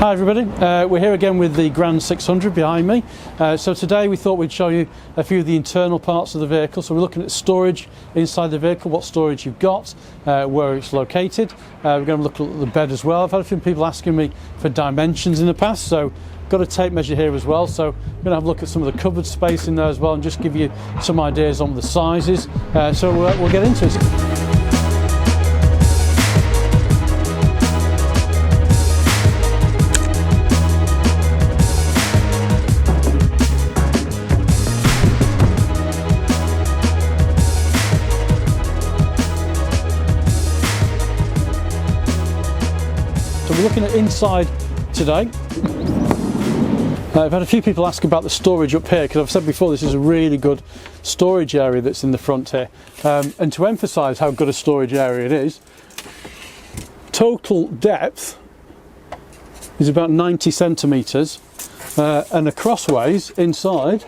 Hi everybody, we're here again with the Grand 600 behind me. So today we thought we'd show you a few of the internal parts of the vehicle. So we're looking at storage inside the vehicle, what storage you've got, where it's located. We're going to look at the bed as well. I've had a few people asking me for dimensions in the past, so got a tape measure here as well. So we're going to have a look at some of the cupboard space in there as well and just give you some ideas on the sizes. So we'll get into it. So we're looking at inside today. I've had a few people ask about the storage up here because I've said before this is a really good storage area that's in the front here. And to emphasise how good a storage area it is, total depth is about 90 centimetres and the crossways inside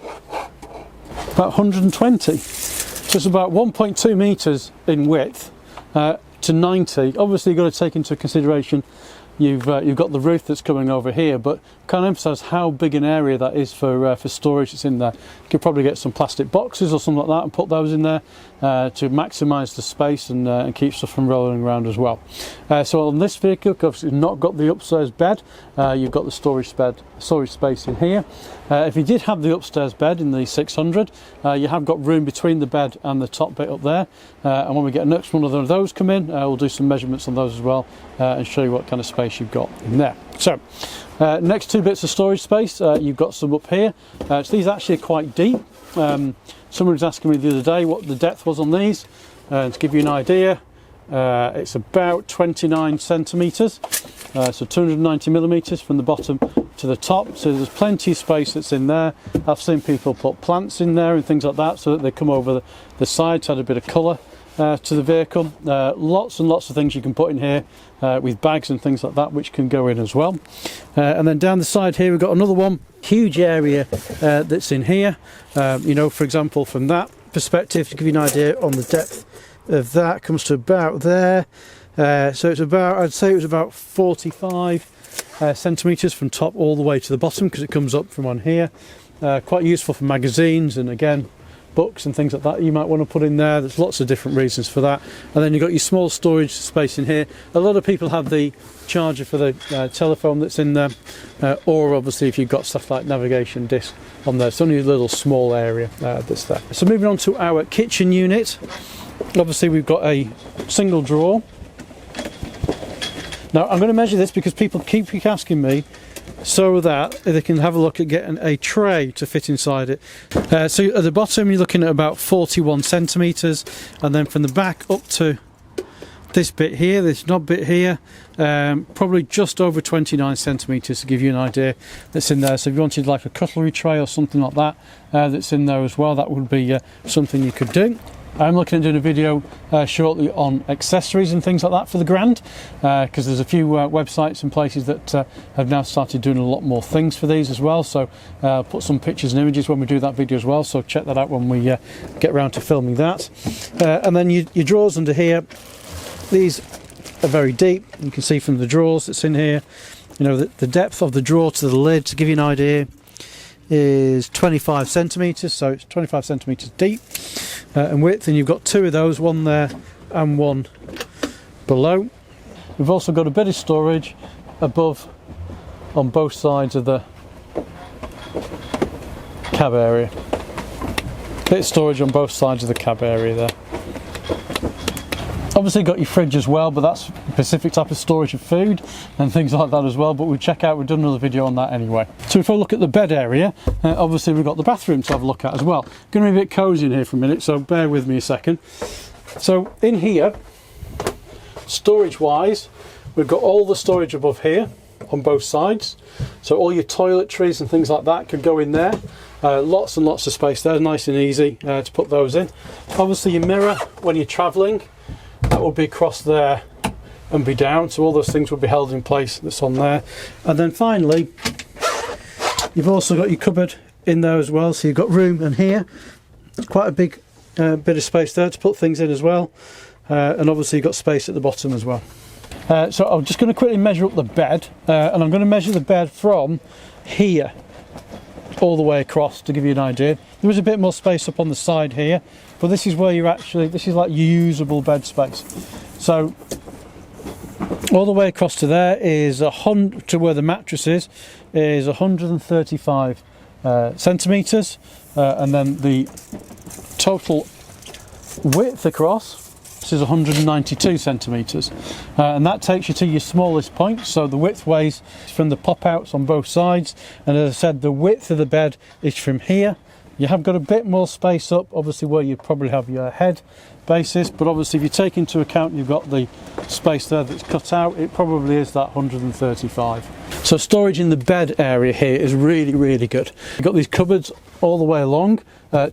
about 120. So it's about 1.2 metres in width to 90. Obviously you've got to take into consideration you've got the roof that's coming over here, but can't emphasise how big an area that is for storage that's in there. You could probably get some plastic boxes or something like that and put those in there to maximise the space and keep stuff from rolling around as well. So on this vehicle, obviously you've not got the upstairs bed, you've got the storage space in here. If you did have the upstairs bed in the 600, you have got room between the bed and the top bit up there, and when we get next one of those come in, we'll do some measurements on those as well and show you what kind of space you've got in there. So next two bits of storage space, you've got some up here. So these actually are quite deep. Someone was asking me the other day what the depth was on these. To give you an idea, it's about 29 centimetres, so 290 millimetres from the bottom to the top. So there's plenty of space that's in there. I've seen people put plants in there and things like that so that they come over the side to add a bit of colour to the vehicle. Lots and lots of things you can put in here with bags and things like that which can go in as well. And then down the side here we've got another one, huge area that's in here. You know, for example, from that perspective, to give you an idea on the depth of that, comes to about there. So it's about, I'd say it was about 45 centimetres from top all the way to the bottom because it comes up from on here. Quite useful for magazines and again books and things like that you might want to put in there. There's lots of different reasons for that. And then you've got your small storage space in here. A lot of people have the charger for the telephone that's in there, or obviously if you've got stuff like navigation disc on there. It's only a little small area that's there. So moving on to our kitchen unit, obviously we've got a single drawer. Now I'm going to measure this because people keep asking me so that they can have a look at getting a tray to fit inside it. So at the bottom you're looking at about 41 centimetres, and then from the back up to this bit here, this knob bit here, probably just over 29 centimetres to give you an idea that's in there. So if you wanted like a cutlery tray or something like that that's in there as well, that would be something you could do. I'm looking at doing a video shortly on accessories and things like that for the Grand, because there's a few websites and places that have now started doing a lot more things for these as well. So put some pictures and images when we do that video as well, so check that out when we get around to filming that. And then your drawers under here, these are very deep. You can see from the drawers that's in here, you know, the depth of the drawer to the lid, to give you an idea, is 25 centimetres, so it's 25 centimetres deep and width, and you've got two of those, one there and one below. We've also got a bit of storage above on both sides of the cab area. Bit of storage on both sides of the cab area there. Obviously got your fridge as well, but that's a specific type of storage of food and things like that as well, but we'll check out, we've done another video on that anyway. So if I look at the bed area, obviously we've got the bathroom to have a look at as well. Going to be a bit cosy in here for a minute, so bear with me a second. So in here, storage wise, we've got all the storage above here on both sides, so all your toiletries and things like that could go in there. Lots and lots of space there, nice and easy to put those in. Obviously your mirror when you're travelling, that will be across there and be down, so all those things will be held in place that's on there. And then finally you've also got your cupboard in there as well, so you've got room in here, quite a big bit of space there to put things in as well, and obviously you've got space at the bottom as well. So I'm just going to quickly measure up the bed, and I'm going to measure the bed from here all the way across to give you an idea. There is a bit more space up on the side here, but this is where you're actually, this is like usable bed space. So all the way across to there is to where the mattress is 135 centimetres, and then the total width across is 192 centimetres, and that takes you to your smallest point. So the width ways from the pop outs on both sides, and as I said, the width of the bed is from here. You have got a bit more space up, obviously, where you probably have your head basis, but obviously if you take into account you've got the space there that's cut out, it probably is that 135. So storage in the bed area here is really, really good. You've got these cupboards all the way along,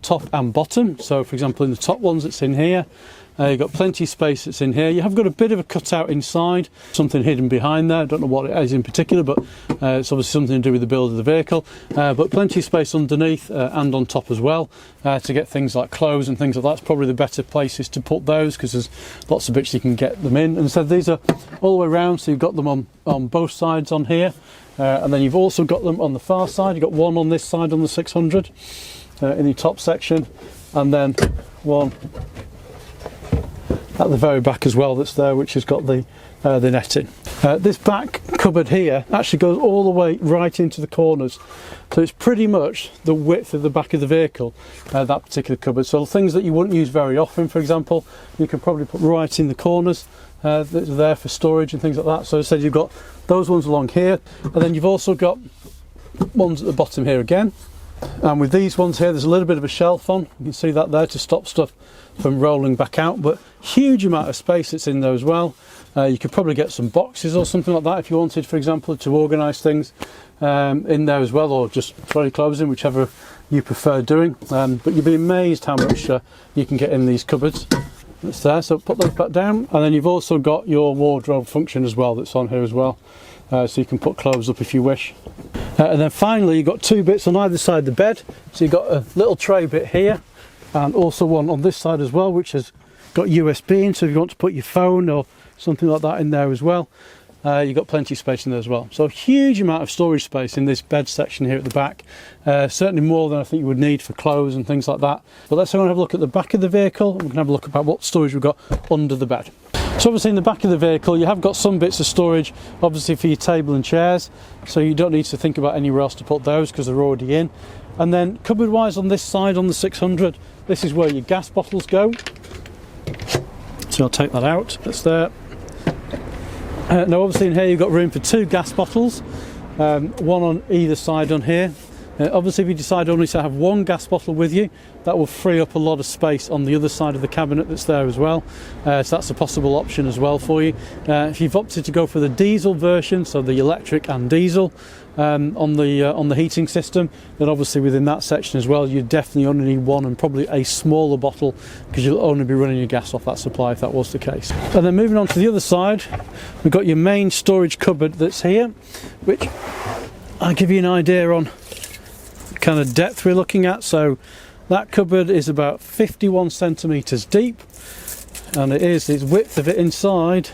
top and bottom. So for example, in the top ones it's in here. You've got plenty of space that's in here. You have got a bit of a cutout inside, something hidden behind there. I don't know what it is in particular, but it's obviously something to do with the build of the vehicle. But plenty of space underneath and on top as well, to get things like clothes and things like that. It's probably the better places to put those, because there's lots of bits you can get them in. And so these are all the way around, so you've got them on both sides on here. And then you've also got them on the far side. You've got one on this side on the 600 in the top section, and then one at the very back as well that's there, which has got the netting. This back cupboard here actually goes all the way right into the corners, so it's pretty much the width of the back of the vehicle, that particular cupboard. So things that you wouldn't use very often, for example, you can probably put right in the corners that are there for storage and things like that. So as I said, you've got those ones along here, and then you've also got ones at the bottom here again. And with these ones here, there's a little bit of a shelf on. You can see that there to stop stuff from rolling back out, but huge amount of space that's in there as well. You could probably get some boxes or something like that if you wanted, for example, to organise things in there as well, or just throw your clothes in, whichever you prefer doing. But you'd be amazed how much you can get in these cupboards. That's there, so put those back down. And then you've also got your wardrobe function as well that's on here as well, so you can put clothes up if you wish. And then finally you've got two bits on either side of the bed. So you've got a little tray bit here, and also one on this side as well, which has got USB in, so if you want to put your phone or something like that in there as well, you've got plenty of space in there as well. So a huge amount of storage space in this bed section here at the back, certainly more than I think you would need for clothes and things like that. But let's go and have a look at the back of the vehicle, and we can have a look about what storage we've got under the bed. So obviously in the back of the vehicle you have got some bits of storage, obviously for your table and chairs, so you don't need to think about anywhere else to put those because they're already in. And then cupboard wise on this side on the 600, this is where your gas bottles go. So I'll take that out, that's there. Now obviously in here you've got room for two gas bottles, one on either side on here. Obviously if you decide only to have one gas bottle with you, that will free up a lot of space on the other side of the cabinet that's there as well, so that's a possible option as well for you. If you've opted to go for the diesel version, so the electric and diesel on the heating system, then obviously within that section as well you definitely only need one, and probably a smaller bottle, because you'll only be running your gas off that supply if that was the case. And then moving on to the other side, we've got your main storage cupboard that's here, which I'll give you an idea on kind of depth we're looking at. So that cupboard is about 51 centimetres deep, and its width of it inside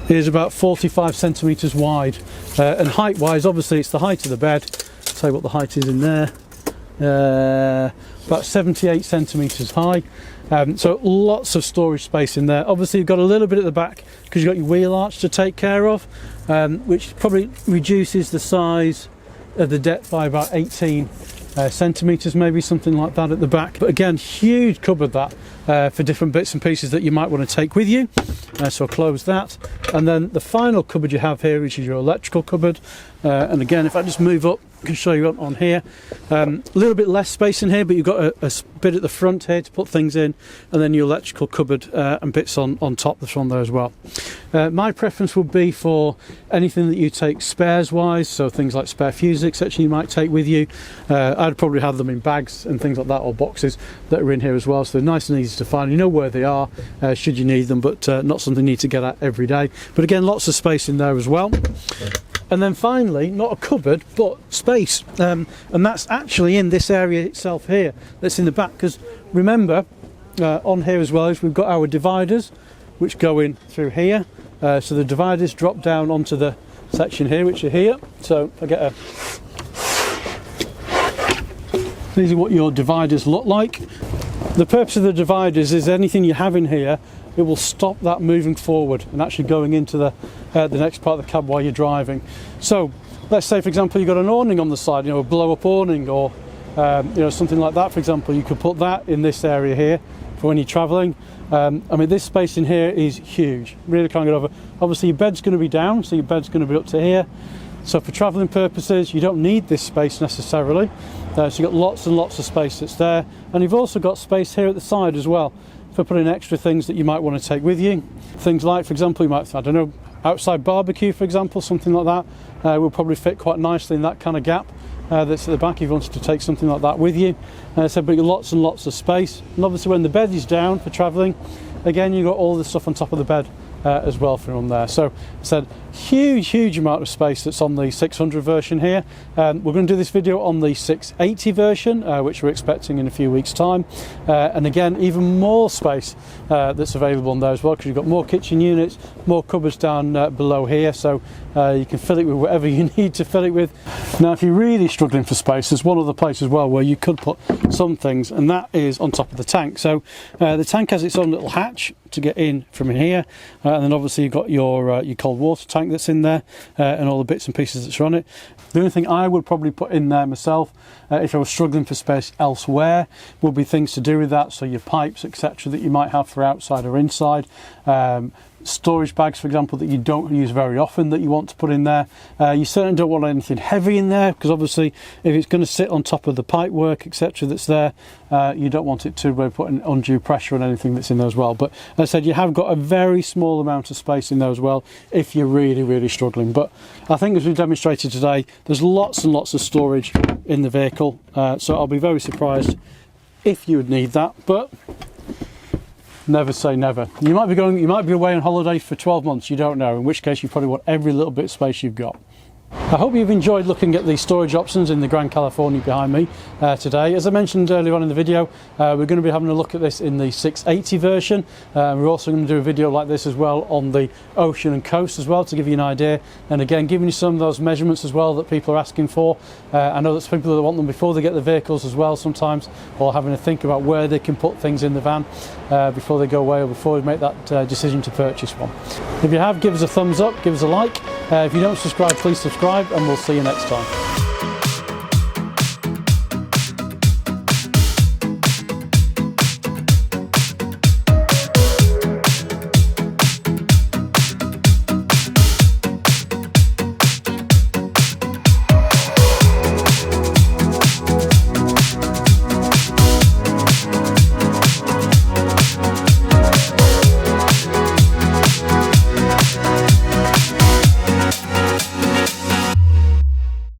is about 45 centimetres wide, and height wise obviously it's the height of the bed. I'll tell you what the height is in there, about 78 centimetres high. So lots of storage space in there. Obviously you've got a little bit at the back because you've got your wheel arch to take care of, which probably reduces the size of the depth by about 18 centimetres, maybe something like that at the back. But again, huge cupboard that, for different bits and pieces that you might want to take with you. So I'll close that. And then the final cupboard you have here, which is your electrical cupboard. And again, if I just move up, I can show you on here. A little bit less space in here, but you've got a bit at the front here to put things in, and then your electrical cupboard and bits on top that's on there as well. My preference would be for anything that you take spares wise, so things like spare fuses etc. you might take with you. I'd probably have them in bags and things like that, or boxes that are in here as well, so they're nice and easy to find. You know where they are should you need them, but not something you need to get at every day. But again, lots of space in there as well. And then finally, not a cupboard, but space. And that's actually in this area itself here, that's in the back. Because remember, on here as well, is we've got our dividers, which go in through here. So the dividers drop down onto the section here, which are here. So if I get a... These are what your dividers look like. The purpose of the dividers is anything you have in here, it will stop that moving forward and actually going into the next part of the cab while you're driving. So let's say, for example, you've got an awning on the side, a blow-up awning, or something like that. For example, you could put that in this area here for when you're traveling. I mean, this space in here is huge, really can't get over. Obviously your bed's going to be down, so your bed's going to be up to here. So for traveling purposes, you don't need this space necessarily. So you've got lots and lots of space that's there. And you've also got space here at the side as well for putting extra things that you might want to take with you. Things like, for example, you might, I don't know, outside barbecue, for example, something like that will probably fit quite nicely in that kind of gap that's at the back if you wanted to take something like that with you. So but lots and lots of space. And obviously when the bed is down for traveling, again, you've got all the stuff on top of the bed as well from there. So I said huge amount of space that's on the 600 version here. We're going to do this video on the 680 version, which we're expecting in a few weeks time, and again even more space that's available on there as well, because you've got more kitchen units, more cupboards down below here, so you can fill it with whatever you need to fill it with. Now if you're really struggling for space, there's one other place as well where you could put some things, and that is on top of the tank. So the tank has its own little hatch to get in from in here, and then obviously you've got your cold water tank that's in there, and all the bits and pieces that's on it. The only thing I would probably put in there myself, if I was struggling for space elsewhere, would be things to do with that, so your pipes, etc., that you might have for outside or inside. Storage bags, for example, that you don't use very often that you want to put in there. You certainly don't want anything heavy in there, because obviously if it's going to sit on top of the pipe work, etc., that's there, you don't want it to put an undue pressure on anything that's in there as well. But as I said, you have got a very small amount of space in there as well if you're really struggling. But I think, as we've demonstrated today, there's lots and lots of storage in the vehicle, so I'll be very surprised if you would need that, but never say never. You might be away on holiday for 12 months, you don't know, in which case you probably want every little bit of space you've got. I hope you've enjoyed looking at the storage options in the Grand California behind me today. As I mentioned earlier on in the video, we're going to be having a look at this in the 680 version. We're also going to do a video like this as well on the Ocean and Coast as well, to give you an idea, and again giving you some of those measurements as well that people are asking for. I know there's people that want them before they get the vehicles as well sometimes, or having to think about where they can put things in the van before they go away, or before they make that decision to purchase one. If you have, give us a thumbs up, give us a like. If you don't subscribe, please subscribe, and we'll see you next time.